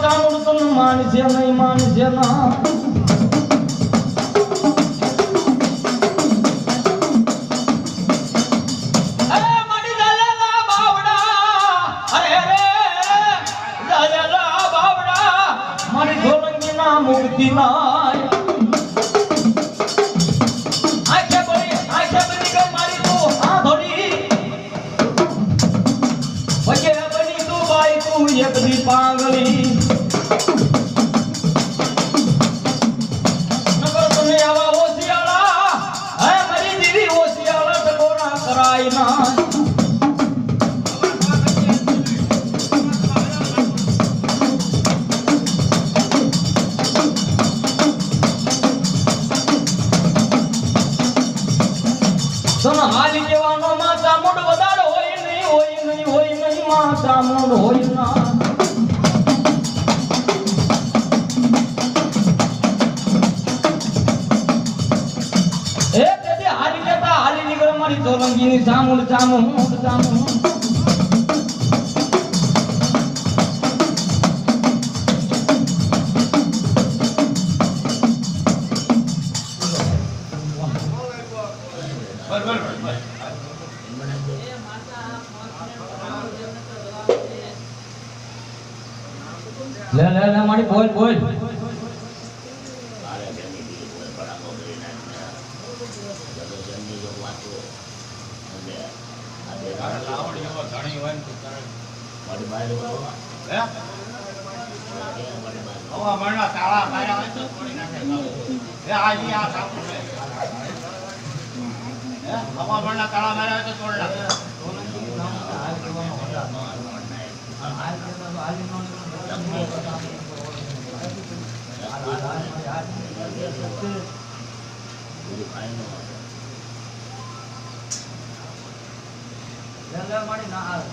ચામુંડ તન માનજે નહીં માનજે ના મુક્તિ નાય આખે બની કે મારી તું હા ધોડી વગે બની તું બાઈ તું એક દી પાંગળી નગર તને આવા ઓસિયાળા હે મારી દીવી ઓસિયાળા ટકોરા કરાય ના હાલી કેવાનો માં ચામુંડ વધારે હોય નહીં માં ચામુંડ હોય ના એ તેથી હાલી કેતા હાલી નીકળે મારી સોલંકીની ચામુંડ ले मारी बोल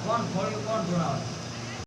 કોણ થોડી કોણ જોડાવે